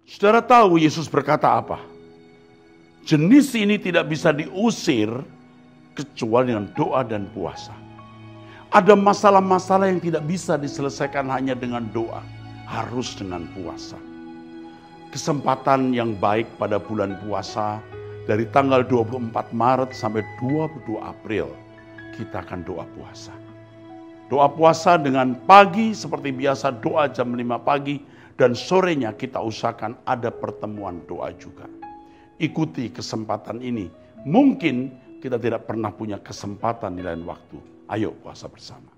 Saudara tahu Yesus berkata apa? Jenis ini tidak bisa diusir kecuali dengan doa dan puasa. Ada masalah-masalah yang tidak bisa diselesaikan hanya dengan doa, harus dengan puasa. Kesempatan yang baik pada bulan puasa dari tanggal 24 Maret sampai 22 April kita akan doa puasa. Doa puasa dengan pagi seperti biasa doa jam 5 pagi dan sorenya kita usahakan ada pertemuan doa juga. Ikuti kesempatan ini. Mungkin kita tidak pernah punya kesempatan di lain waktu. Ayo puasa bersama.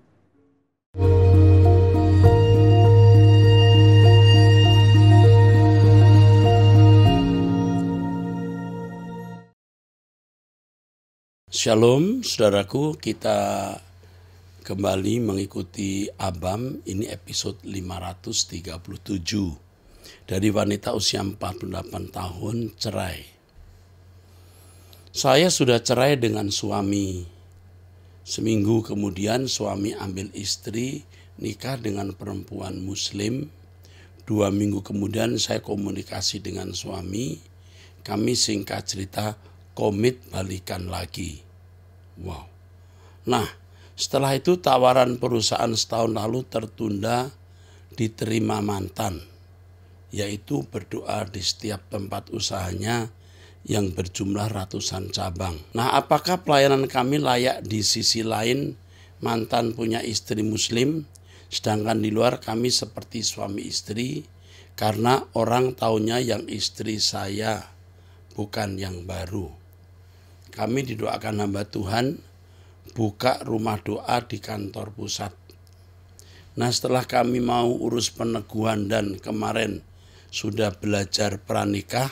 Shalom saudaraku, kita kembali mengikuti Abam, ini episode 537. Dari wanita usia 48 tahun cerai. Saya sudah cerai dengan suami. Seminggu kemudian suami ambil istri, nikah dengan perempuan muslim. 2 minggu kemudian saya komunikasi dengan suami. Kami singkat cerita komit balikan lagi. Wow. Nah, setelah itu tawaran perusahaan setahun lalu tertunda diterima mantan, yaitu berdoa di setiap tempat usahanya yang berjumlah ratusan cabang. Nah, apakah pelayanan kami layak di sisi lain mantan punya istri muslim, sedangkan di luar kami seperti suami istri, karena orang taunya yang istri saya, bukan yang baru. Kami didoakan hamba Tuhan buka rumah doa di kantor pusat. Nah, setelah kami mau urus peneguhan dan kemarin sudah belajar pranikah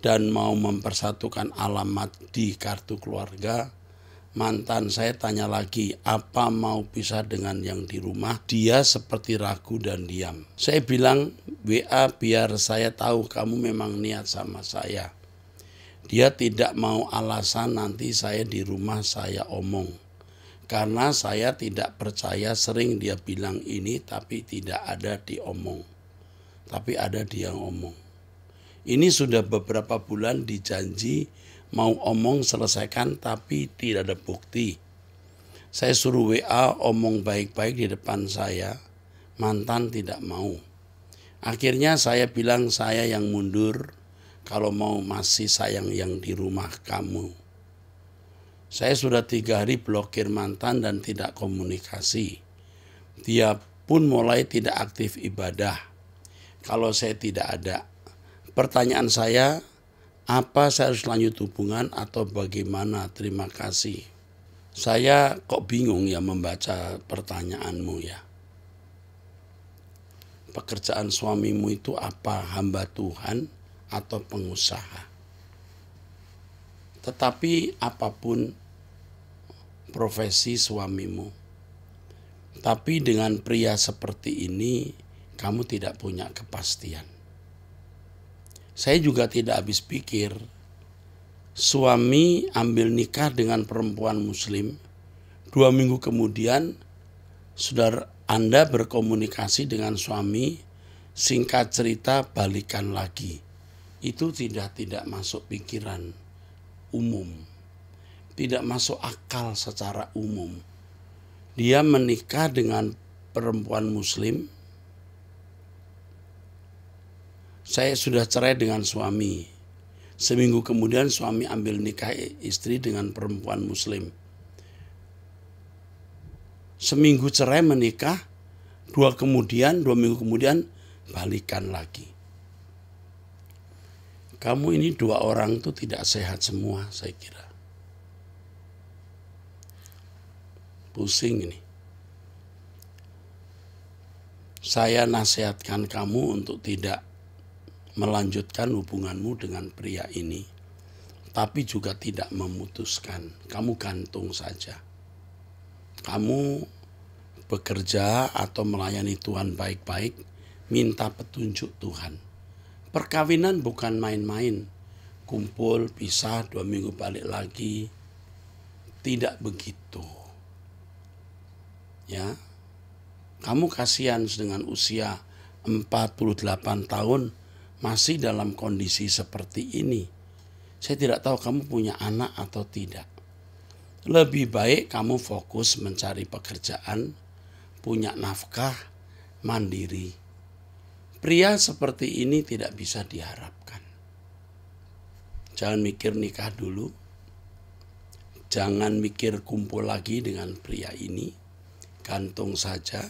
dan mau mempersatukan alamat di kartu keluarga, mantan saya tanya lagi, apa mau pisah dengan yang di rumah? Dia seperti ragu dan diam. Saya bilang, WA biar saya tahu kamu memang niat sama saya. Dia tidak mau alasan nanti saya di rumah saya omong. Karena saya tidak percaya, sering dia bilang ini tapi tidak ada diomong. Tapi ada dia ngomong. Ini sudah beberapa bulan dijanji mau omong selesaikan tapi tidak ada bukti. Saya suruh WA omong baik-baik di depan saya, mantan tidak mau. Akhirnya saya bilang saya yang mundur. Kalau mau masih sayang yang di rumah kamu. Saya sudah 3 hari blokir mantan dan tidak komunikasi. Dia pun mulai tidak aktif ibadah. Kalau saya tidak ada. Pertanyaan saya, apa saya harus lanjut hubungan atau bagaimana? Terima kasih. Saya kok bingung ya membaca pertanyaanmu ya. Pekerjaan suamimu itu apa? Hamba Tuhan atau pengusaha. Tetapi apapun profesi suamimu, tapi dengan pria seperti ini kamu tidak punya kepastian. Saya juga tidak habis pikir, suami ambil nikah dengan perempuan muslim, 2 minggu kemudian saudara Anda berkomunikasi dengan suami, singkat cerita balikan lagi. Itu tidak masuk pikiran umum, tidak masuk akal secara umum. Dia menikah dengan perempuan muslim, saya sudah cerai dengan suami. Seminggu kemudian suami ambil nikah istri dengan perempuan muslim. Seminggu cerai menikah, 2 minggu kemudian balikan lagi. Kamu ini 2 orang tuh tidak sehat semua, saya kira. Pusing ini. Saya nasihatkan kamu untuk tidak melanjutkan hubunganmu dengan pria ini, tapi juga tidak memutuskan. Kamu gantung saja. Kamu bekerja atau melayani Tuhan baik-baik, minta petunjuk Tuhan. Perkawinan bukan main-main, kumpul, pisah, 2 minggu balik lagi. Tidak begitu. Ya, kamu kasihan dengan usia 48 tahun masih dalam kondisi seperti ini. Saya tidak tahu kamu punya anak atau tidak. Lebih baik kamu fokus mencari pekerjaan, punya nafkah, mandiri. Pria seperti ini tidak bisa diharapkan. Jangan mikir nikah dulu. Jangan mikir kumpul lagi dengan pria ini. Gantung saja,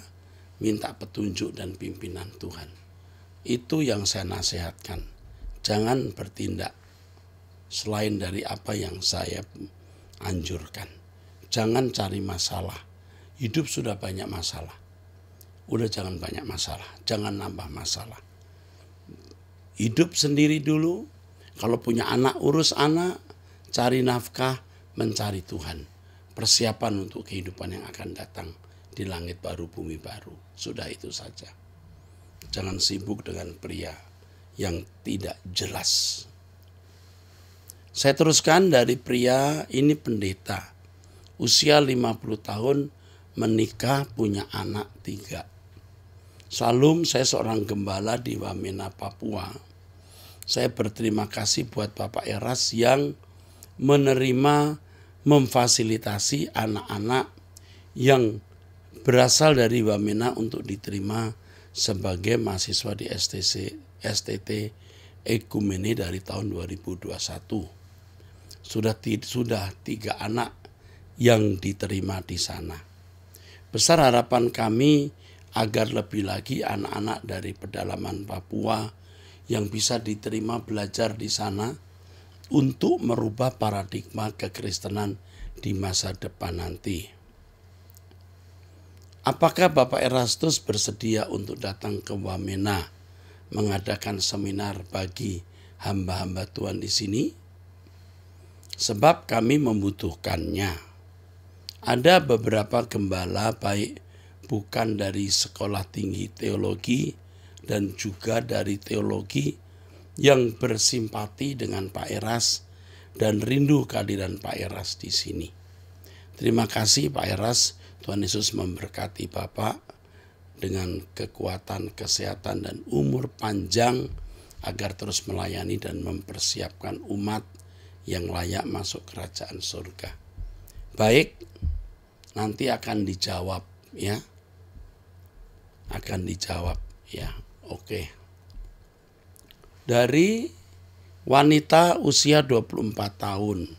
minta petunjuk dan pimpinan Tuhan. Itu yang saya nasihatkan. Jangan bertindak selain dari apa yang saya anjurkan. Jangan cari masalah. Hidup sudah banyak masalah. Udah jangan banyak masalah. Jangan nambah masalah. Hidup sendiri dulu. Kalau punya anak, urus anak. Cari nafkah, mencari Tuhan. Persiapan untuk kehidupan yang akan datang di langit baru, bumi baru. Sudah itu saja. Jangan sibuk dengan pria yang tidak jelas. Saya teruskan dari pria ini pendeta. Usia 50 tahun, menikah, punya anak 3. Salam, saya seorang gembala di Wamena, Papua. Saya berterima kasih buat Bapak Eras yang menerima, memfasilitasi anak-anak yang berasal dari Wamena untuk diterima sebagai mahasiswa di STT Ekumene dari tahun 2021. Sudah 3 anak yang diterima di sana. Besar harapan kami agar lebih lagi anak-anak dari pedalaman Papua yang bisa diterima belajar di sana untuk merubah paradigma kekristenan di masa depan nanti. Apakah Bapak Erastus bersedia untuk datang ke Wamena mengadakan seminar bagi hamba-hamba Tuhan di sini? Sebab kami membutuhkannya. Ada beberapa gembala baik bukan dari sekolah tinggi teologi dan juga dari teologi yang bersimpati dengan Pak Eras dan rindu kehadiran Pak Eras di sini. Terima kasih Pak Eras. Tuhan Yesus memberkati Bapak dengan kekuatan, kesehatan, dan umur panjang agar terus melayani dan mempersiapkan umat yang layak masuk kerajaan surga. Baik, nanti akan dijawab ya. Akan dijawab ya. Oke. Dari wanita usia 24 tahun.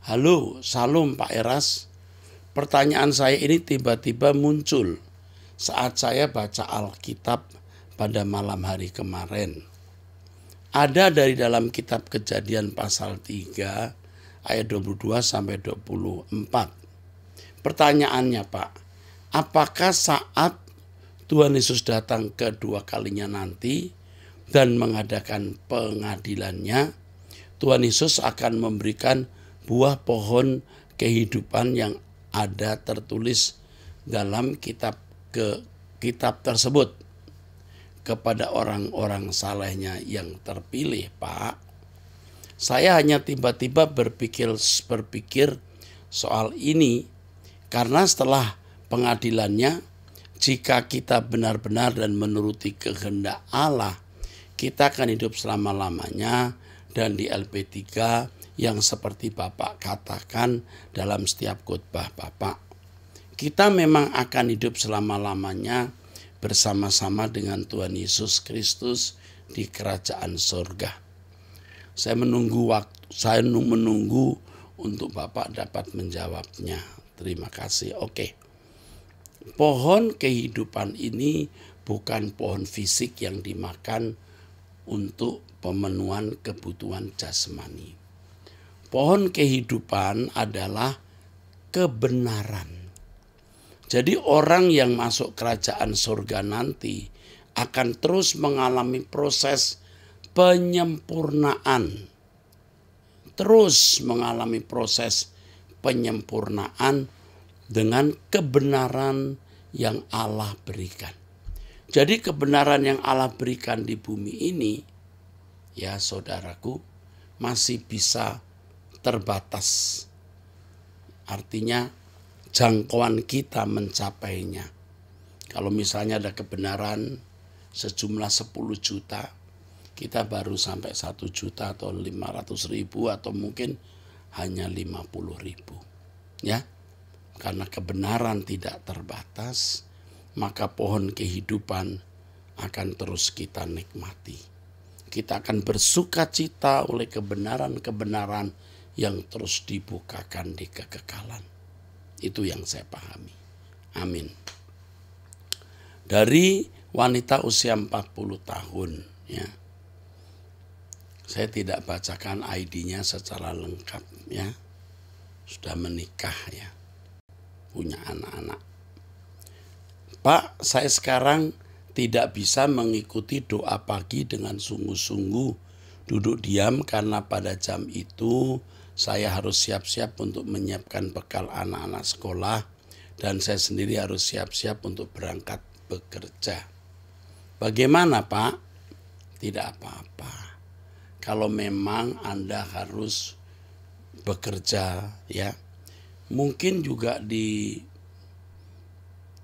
Halo, salam Pak Eras. Pertanyaan saya ini tiba-tiba muncul saat saya baca Alkitab pada malam hari kemarin. Ada dari dalam kitab Kejadian pasal 3 ayat 22 sampai 24. Pertanyaannya Pak, apakah saat Tuhan Yesus datang kedua kalinya nanti dan mengadakan pengadilannya, Tuhan Yesus akan memberikan buah pohon kehidupan yang ada tertulis dalam kitab tersebut kepada orang-orang salehnya yang terpilih, Pak? Saya hanya tiba-tiba berpikir soal ini karena setelah pengadilannya, jika kita benar-benar dan menuruti kehendak Allah, kita akan hidup selama-lamanya dan di LP3 yang seperti Bapak katakan dalam setiap khotbah Bapak. Kita memang akan hidup selama-lamanya bersama-sama dengan Tuhan Yesus Kristus di kerajaan surga. Saya menunggu untuk Bapak dapat menjawabnya. Terima kasih. Oke. Pohon kehidupan ini bukan pohon fisik yang dimakan untuk pemenuhan kebutuhan jasmani. Pohon kehidupan adalah kebenaran. Jadi orang yang masuk kerajaan surga nanti akan terus mengalami proses penyempurnaan. Terus mengalami proses penyempurnaan dengan kebenaran yang Allah berikan. Jadi kebenaran yang Allah berikan di bumi ini, ya saudaraku, masih bisa terbatas. Artinya jangkauan kita mencapainya. Kalau misalnya ada kebenaran sejumlah 10 juta, kita baru sampai 1 juta atau 500.000 atau mungkin hanya 50.000. Ya, karena kebenaran tidak terbatas, maka pohon kehidupan akan terus kita nikmati. Kita akan bersuka cita oleh kebenaran-kebenaran yang terus dibukakan di kekekalan. Itu yang saya pahami. Amin. Dari wanita usia 40 tahun, ya. Saya tidak bacakan ID-nya secara lengkap, ya. Sudah menikah, ya. Punya anak-anak. Pak, saya sekarang tidak bisa mengikuti doa pagi dengan sungguh-sungguh duduk diam karena pada jam itu saya harus siap-siap untuk menyiapkan bekal anak-anak sekolah dan saya sendiri harus siap-siap untuk berangkat bekerja. Bagaimana, Pak? Tidak apa-apa. Kalau memang Anda harus bekerja, ya, mungkin juga di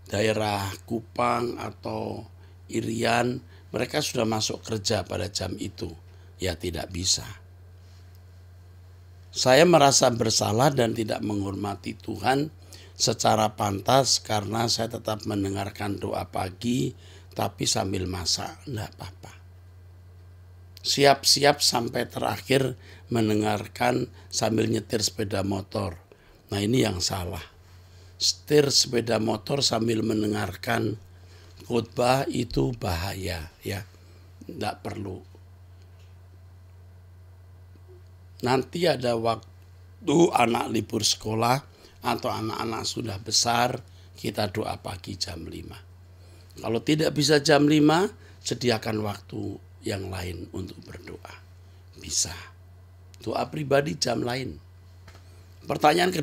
daerah Kupang atau Irian, mereka sudah masuk kerja pada jam itu. Ya tidak bisa. Saya merasa bersalah dan tidak menghormati Tuhan secara pantas karena saya tetap mendengarkan doa pagi tapi sambil masak. Enggak apa-apa. Siap-siap sampai terakhir mendengarkan sambil nyetir sepeda motor. Nah ini yang salah. Setir sepeda motor sambil mendengarkan khotbah itu bahaya, ya. Enggak perlu. Nanti ada waktu anak libur sekolah atau anak-anak sudah besar, kita doa pagi jam 5. Kalau tidak bisa jam 5, sediakan waktu yang lain untuk berdoa. Bisa. Doa pribadi jam lain. Pertanyaan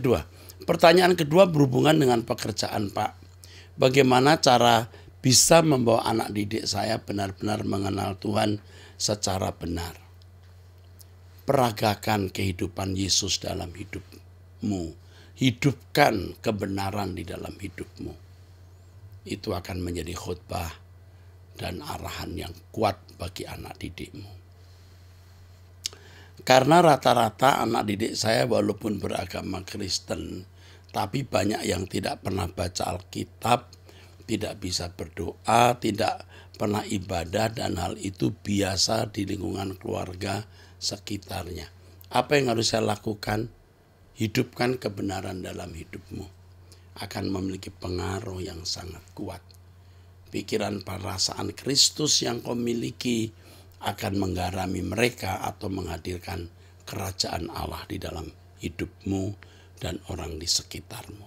kedua berhubungan dengan pekerjaan, Pak. Bagaimana cara bisa membawa anak didik saya benar-benar mengenal Tuhan secara benar? Peragakan kehidupan Yesus dalam hidupmu. Hidupkan kebenaran di dalam hidupmu. Itu akan menjadi khotbah dan arahan yang kuat bagi anak didikmu. Karena rata-rata anak didik saya walaupun beragama Kristen, tapi banyak yang tidak pernah baca Alkitab, tidak bisa berdoa, tidak pernah ibadah, dan hal itu biasa di lingkungan keluarga sekitarnya. Apa yang harus saya lakukan? Hidupkan kebenaran dalam hidupmu. Akan memiliki pengaruh yang sangat kuat. Pikiran perasaan Kristus yang kau miliki akan menggarami mereka atau menghadirkan kerajaan Allah di dalam hidupmu dan orang di sekitarmu.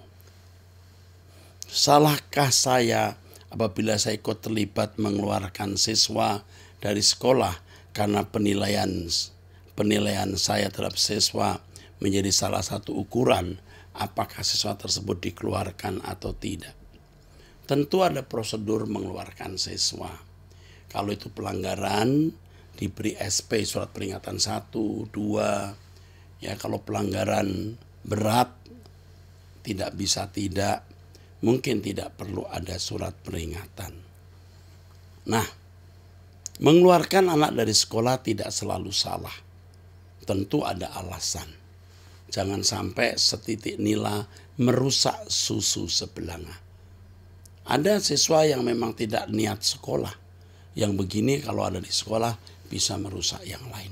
Salahkah saya apabila saya ikut terlibat mengeluarkan siswa dari sekolah karena penilaian saya terhadap siswa menjadi salah satu ukuran apakah siswa tersebut dikeluarkan atau tidak? Tentu ada prosedur mengeluarkan siswa. Kalau itu pelanggaran, diberi SP surat peringatan 1, 2. Ya, kalau pelanggaran berat, tidak bisa tidak, mungkin tidak perlu ada surat peringatan. Nah, mengeluarkan anak dari sekolah tidak selalu salah. Tentu ada alasan. Jangan sampai setitik nila merusak susu sebelanga. Ada siswa yang memang tidak niat sekolah. Yang begini kalau ada di sekolah bisa merusak yang lain.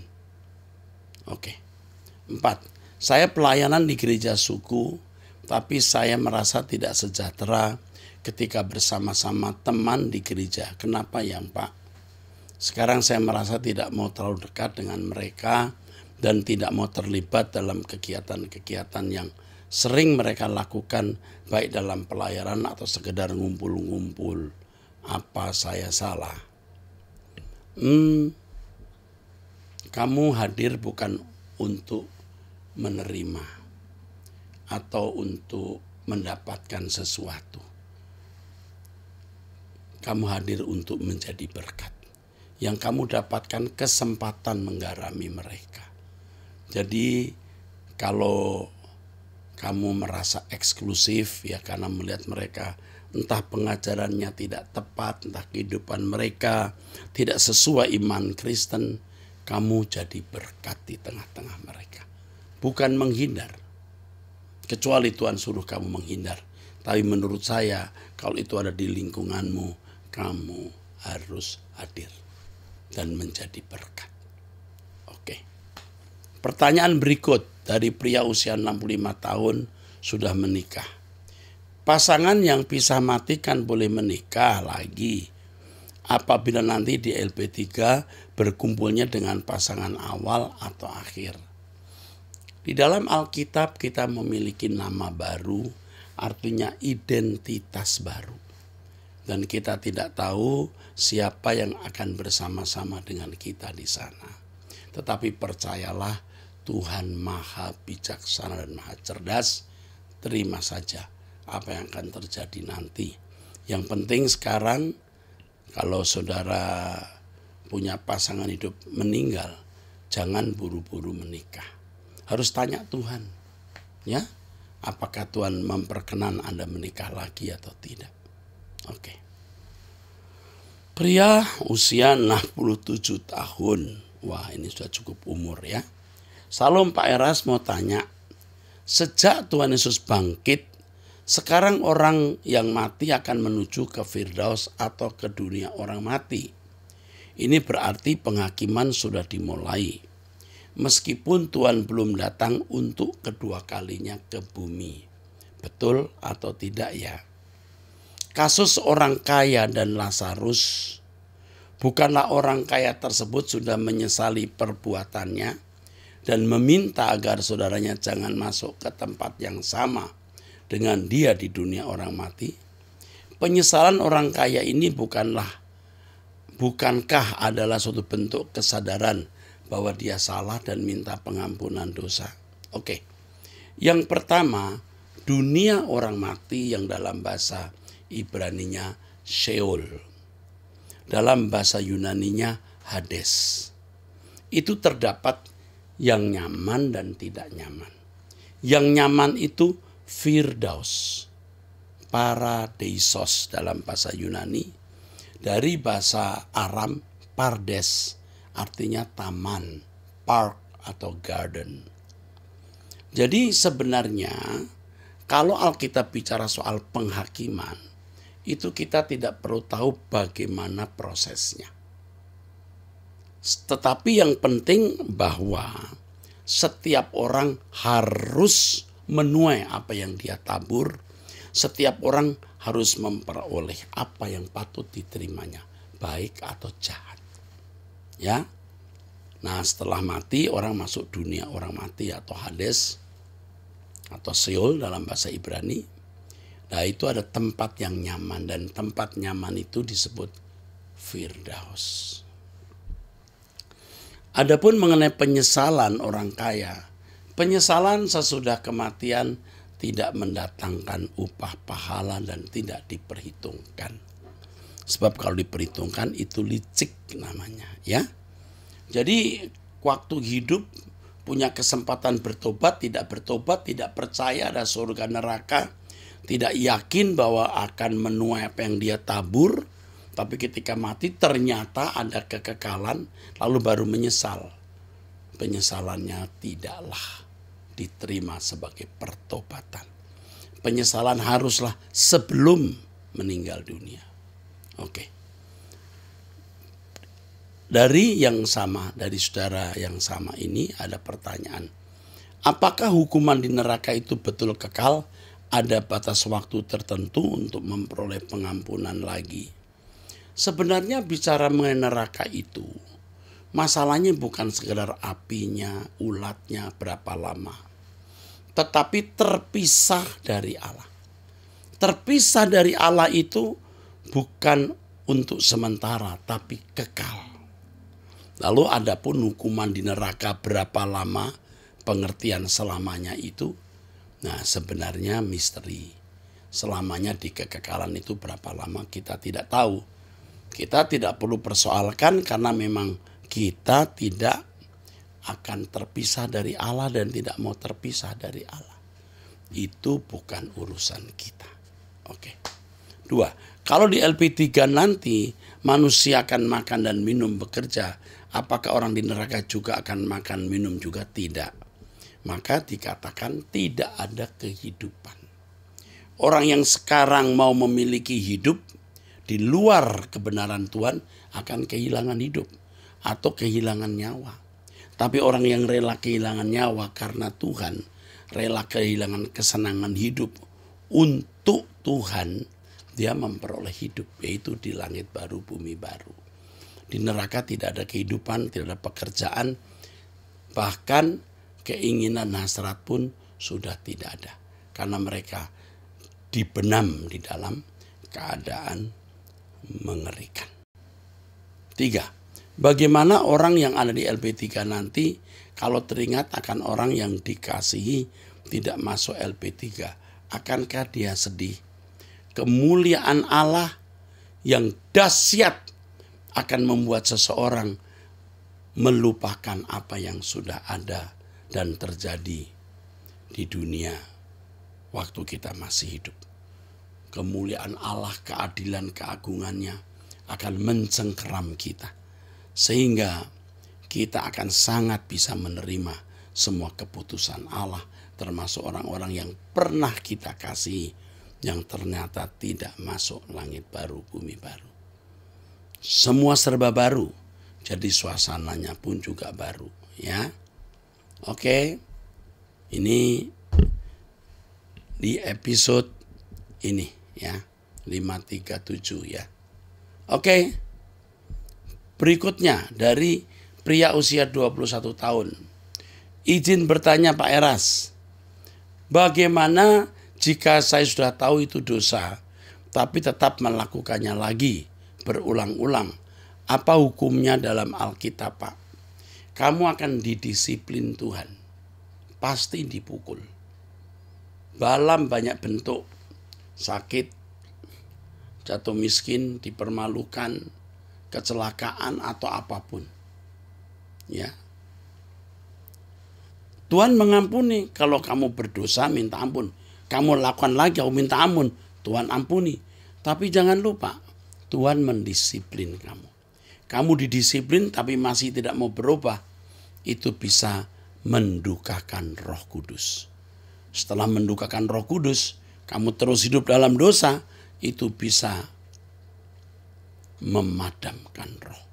Oke. 4. Saya pelayanan di gereja suku, tapi saya merasa tidak sejahtera ketika bersama-sama teman di gereja. Kenapa ya, Pak? Sekarang saya merasa tidak mau terlalu dekat dengan mereka dan tidak mau terlibat dalam kegiatan-kegiatan yang sering mereka lakukan baik dalam pelayanan atau sekedar ngumpul-ngumpul. Apa saya salah? Kamu hadir bukan untuk menerima atau untuk mendapatkan sesuatu. Kamu hadir untuk menjadi berkat. Yang kamu dapatkan kesempatan menggarami mereka. Jadi kalau kamu merasa eksklusif ya karena melihat mereka entah pengajarannya tidak tepat, entah kehidupan mereka tidak sesuai iman Kristen, kamu jadi berkat di tengah-tengah mereka. Bukan menghindar. Kecuali Tuhan suruh kamu menghindar. Tapi menurut saya, kalau itu ada di lingkunganmu, kamu harus hadir dan menjadi berkat. Oke. Pertanyaan berikut dari pria usia 65 tahun sudah menikah. Pasangan yang pisah mati kan boleh menikah lagi apabila nanti di LP3 berkumpulnya dengan pasangan awal atau akhir. Di dalam Alkitab kita memiliki nama baru, artinya identitas baru. Dan kita tidak tahu siapa yang akan bersama-sama dengan kita di sana. Tetapi percayalah, Tuhan maha bijaksana dan maha cerdas. Terima saja apa yang akan terjadi nanti. Yang penting sekarang, kalau saudara punya pasangan hidup meninggal, jangan buru-buru menikah. Harus tanya Tuhan, ya, apakah Tuhan memperkenan Anda menikah lagi atau tidak. Oke. Pria usia 67 tahun. Wah, ini sudah cukup umur ya. Salam Pak Eras, mau tanya. Sejak Tuhan Yesus bangkit, sekarang orang yang mati akan menuju ke Firdaus atau ke dunia orang mati. Ini berarti penghakiman sudah dimulai. Meskipun Tuhan belum datang untuk kedua kalinya ke bumi. Betul atau tidak ya? Kasus orang kaya dan Lazarus, bukanlah orang kaya tersebut sudah menyesali perbuatannya dan meminta agar saudaranya jangan masuk ke tempat yang sama dengan dia di dunia orang mati? Penyesalan orang kaya ini bukankah adalah suatu bentuk kesadaran bahwa dia salah dan minta pengampunan dosa? Oke. Yang pertama, dunia orang mati yang dalam bahasa Ibraninya Sheol. Dalam bahasa Yunaninya Hades. Itu terdapat yang nyaman dan tidak nyaman. Yang nyaman itu Firdaus, Paradeisos dalam bahasa Yunani, dari bahasa Aram Pardes, artinya taman, park atau garden. Jadi sebenarnya kalau Alkitab bicara soal penghakiman, itu kita tidak perlu tahu bagaimana prosesnya. Tetapi yang penting bahwa setiap orang harus menuai apa yang dia tabur. Setiap orang harus memperoleh apa yang patut diterimanya, baik atau jahat. Ya. Nah, setelah mati orang masuk dunia orang mati atau Hades atau Sheol dalam bahasa Ibrani. Nah, itu ada tempat yang nyaman dan tempat nyaman itu disebut Firdaus. Adapun mengenai penyesalan orang kaya, penyesalan sesudah kematian tidak mendatangkan upah pahala dan tidak diperhitungkan. Sebab kalau diperhitungkan itu licik namanya, ya. Jadi waktu hidup punya kesempatan bertobat, tidak percaya ada surga neraka, tidak yakin bahwa akan menuai apa yang dia tabur, tapi ketika mati ternyata ada kekekalan, lalu baru menyesal. Penyesalannya tidaklah diterima sebagai pertobatan. Penyesalan haruslah sebelum meninggal dunia. Oke. Dari yang sama, dari saudara yang sama ini ada pertanyaan. Apakah hukuman di neraka itu betul kekal? Ada batas waktu tertentu untuk memperoleh pengampunan lagi? Sebenarnya bicara mengenai neraka itu, masalahnya bukan sekedar apinya, ulatnya, berapa lama. Tetapi terpisah dari Allah. Terpisah dari Allah itu bukan untuk sementara, tapi kekal. Lalu adapun hukuman di neraka berapa lama, pengertian selamanya itu, nah sebenarnya misteri. Selamanya di kekekalan itu berapa lama kita tidak tahu. Kita tidak perlu persoalkan karena memang kita tidak akan terpisah dari Allah dan tidak mau terpisah dari Allah. Itu bukan urusan kita. Oke. Dua, kalau di LP3 nanti manusia akan makan dan minum bekerja, apakah orang di neraka juga akan makan minum juga? Tidak. Maka dikatakan tidak ada kehidupan. Orang yang sekarang mau memiliki hidup di luar kebenaran Tuhan akan kehilangan hidup atau kehilangan nyawa. Tapi orang yang rela kehilangan nyawa karena Tuhan, rela kehilangan kesenangan hidup untuk Tuhan, dia memperoleh hidup, yaitu di langit baru, bumi baru. Di neraka tidak ada kehidupan, tidak ada pekerjaan, bahkan keinginan hasrat pun sudah tidak ada. Karena mereka dibenam di dalam keadaan mengerikan. 3. Bagaimana orang yang ada di LP3 nanti kalau teringat akan orang yang dikasihi tidak masuk LP3? Akankah dia sedih? Kemuliaan Allah yang dahsyat akan membuat seseorang melupakan apa yang sudah ada dan terjadi di dunia waktu kita masih hidup. Kemuliaan Allah, keadilan, keagungannya akan mencengkeram kita. Sehingga kita akan sangat bisa menerima semua keputusan Allah, termasuk orang-orang yang pernah kita kasihi, yang ternyata tidak masuk langit baru, bumi baru. Semua serba baru, jadi suasananya pun juga baru, ya. Oke, ini di episode ini, ya, 537, ya. Oke, berikutnya dari pria usia 21 tahun. Izin bertanya Pak Eras, bagaimana jika saya sudah tahu itu dosa, tapi tetap melakukannya lagi, berulang-ulang? Apa hukumnya dalam Alkitab, Pak? Kamu akan didisiplin Tuhan. Pasti dipukul. Dalam banyak bentuk. Sakit, jatuh miskin, dipermalukan, kecelakaan, atau apapun. Ya. Tuhan mengampuni. Kalau kamu berdosa, minta ampun. Kamu lakukan lagi, kamu minta ampun, Tuhan ampuni. Tapi jangan lupa, Tuhan mendisiplin kamu. Kamu didisiplin tapi masih tidak mau berubah, itu bisa mendukakan Roh Kudus. Setelah mendukakan Roh Kudus, kamu terus hidup dalam dosa, itu bisa memadamkan roh.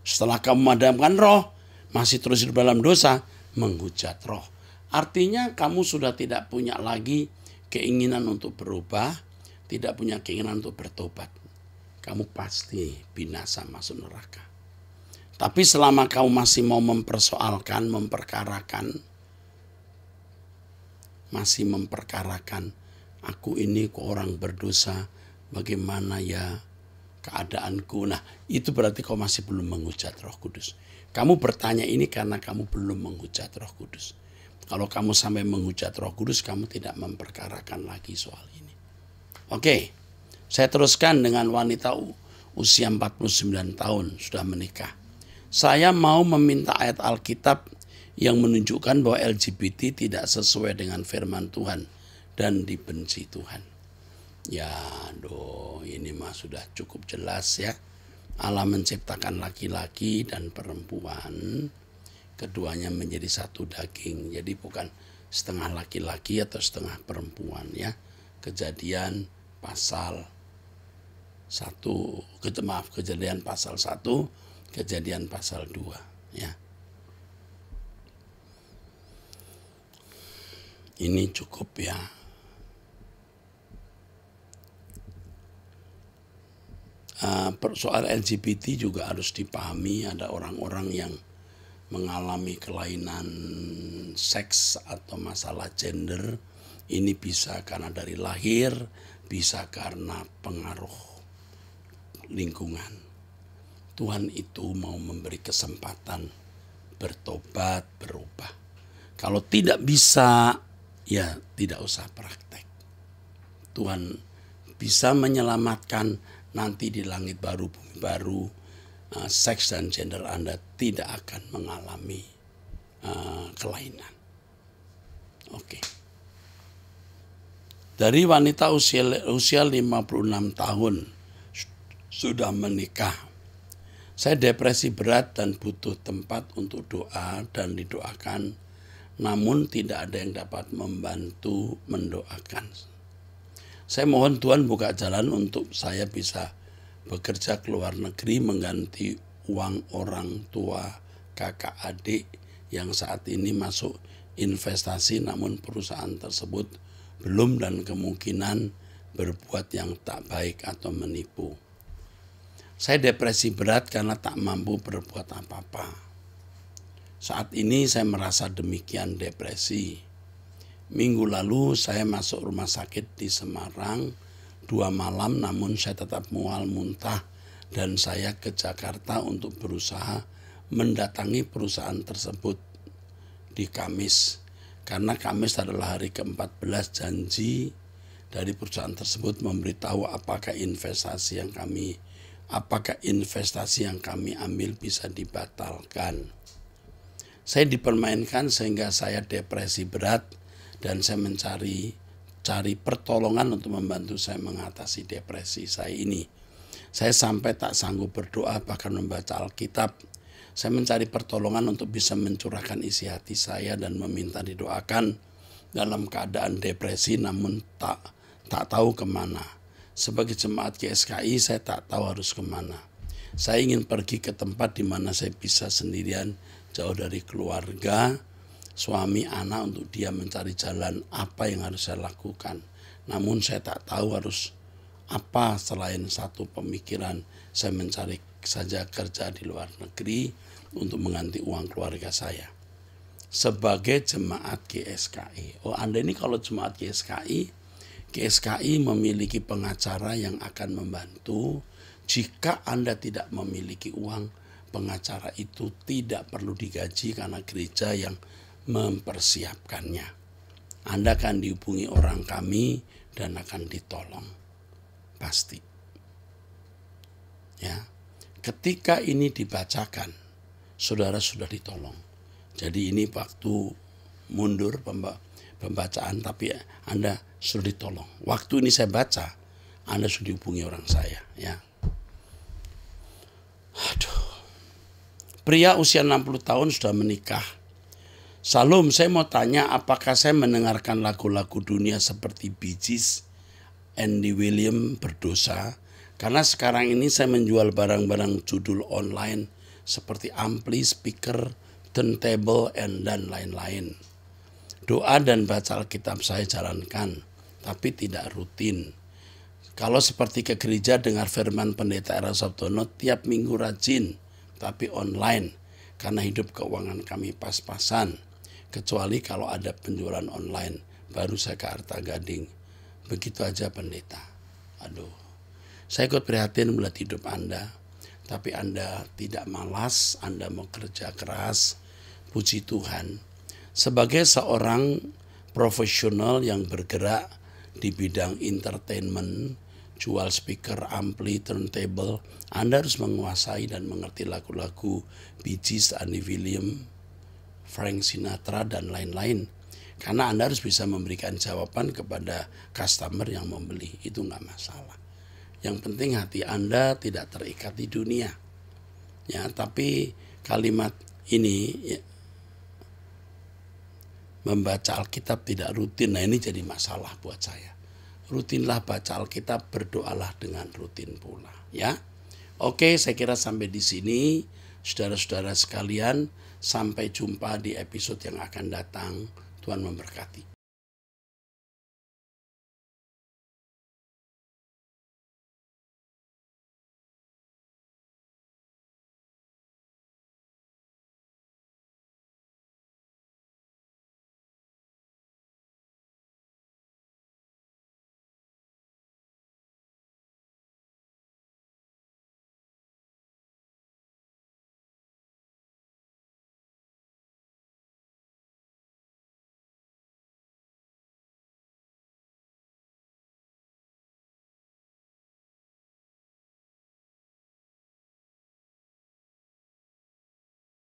Setelah kamu memadamkan roh, masih terus hidup dalam dosa, menghujat roh. Artinya kamu sudah tidak punya lagi keinginan untuk berubah, tidak punya keinginan untuk bertobat. Kamu pasti binasa masuk neraka. Tapi selama kamu masih mau mempersoalkan, masih memperkarakan, aku ini kok orang berdosa, bagaimana ya keadaanku? Nah, itu berarti kau masih belum menghujat Roh Kudus. Kamu bertanya ini karena kamu belum menghujat Roh Kudus. Kalau kamu sampai menghujat Roh Kudus, kamu tidak memperkarakan lagi soal ini. Oke, saya teruskan dengan wanita usia 49 tahun, sudah menikah. Saya mau meminta ayat Alkitab yang menunjukkan bahwa LGBT tidak sesuai dengan firman Tuhan dan dibenci Tuhan. Ya, ini mah sudah cukup jelas ya. Allah menciptakan laki-laki dan perempuan, keduanya menjadi satu daging. Jadi bukan setengah laki-laki atau setengah perempuan ya. Kejadian pasal 1, Kejadian pasal 1, Kejadian pasal 2 ya. Ini cukup ya. Soal LGBT juga harus dipahami, ada orang-orang yang mengalami kelainan seks atau masalah gender. Ini bisa karena dari lahir, bisa karena pengaruh lingkungan. Tuhan itu mau memberi kesempatan bertobat, berubah. Kalau tidak bisa, ya tidak usah praktek. Tuhan bisa menyelamatkan. Nanti di langit baru, bumi baru, seks dan gender Anda tidak akan mengalami kelainan. Oke. Dari wanita usia 56 tahun sudah menikah. Saya depresi berat dan butuh tempat untuk doa dan didoakan, namun tidak ada yang dapat membantu mendoakan. Saya mohon Tuhan buka jalan untuk saya bisa bekerja ke luar negeri mengganti uang orang tua kakak adik yang saat ini masuk investasi, namun perusahaan tersebut belum dan kemungkinan berbuat yang tak baik atau menipu. Saya depresi berat karena tak mampu berbuat apa-apa. Saat ini saya merasa demikian depresi. Minggu lalu saya masuk rumah sakit di Semarang 2 malam, namun saya tetap mual muntah dan saya ke Jakarta untuk berusaha mendatangi perusahaan tersebut di Kamis. Karena Kamis adalah hari ke-14 janji dari perusahaan tersebut memberitahu apakah investasi yang kami ambil bisa dibatalkan. Saya dipermainkan sehingga saya depresi berat dan saya mencari pertolongan untuk membantu saya mengatasi depresi saya ini. Saya sampai tak sanggup berdoa bahkan membaca Alkitab. Saya mencari pertolongan untuk bisa mencurahkan isi hati saya dan meminta didoakan dalam keadaan depresi namun tak tahu kemana. Sebagai jemaat GSKI saya tak tahu harus kemana. Saya ingin pergi ke tempat di mana saya bisa sendirian, jauh dari keluarga, suami, anak, untuk dia mencari jalan apa yang harus saya lakukan. Namun saya tak tahu harus apa selain satu pemikiran, saya mencari saja kerja di luar negeri untuk mengganti uang keluarga saya. Sebagai jemaat GSKI, Anda ini kalau jemaat GSKI memiliki pengacara yang akan membantu. Jika Anda tidak memiliki uang, pengacara itu tidak perlu digaji karena gereja yang mempersiapkannya. Anda akan dihubungi orang kami dan akan ditolong. Pasti. Ya. Ketika ini dibacakan, saudara sudah ditolong. Jadi ini waktu mundur pembacaan, tapi Anda sudah ditolong. Waktu ini saya baca, Anda sudah dihubungi orang saya. Ya. Aduh. Pria usia 60 tahun sudah menikah. Salam, saya mau tanya apakah saya mendengarkan lagu-lagu dunia seperti Bee Gees, Andy Williams berdosa? Karena sekarang ini saya menjual barang-barang judul online seperti ampli, speaker, turntable, dan lain-lain. Doa dan baca Alkitab saya jalankan, tapi tidak rutin. Kalau seperti ke gereja dengar firman Pendeta Era Sabtono tiap minggu rajin, tapi online karena hidup keuangan kami pas-pasan. Kecuali kalau ada penjualan online, baru saya ke Arta Gading. Begitu aja pendeta. Aduh, saya ikut prihatin melihat hidup Anda. Tapi Anda tidak malas, Anda mau kerja keras. Puji Tuhan. Sebagai seorang profesional yang bergerak di bidang entertainment, jual speaker, ampli, turntable, Anda harus menguasai dan mengerti lagu-lagu Bee Gees, Andy Williams, Frank Sinatra, dan lain-lain. Karena Anda harus bisa memberikan jawaban kepada customer yang membeli. Itu nggak masalah. Yang penting hati Anda tidak terikat di dunia. Ya, tapi kalimat ini ya, membaca Alkitab tidak rutin. Nah, ini jadi masalah buat saya. Rutinlah baca Alkitab, berdoalah dengan rutin pula, ya. Oke, saya kira sampai di sini, saudara-saudara sekalian. Sampai jumpa di episode yang akan datang. Tuhan memberkati.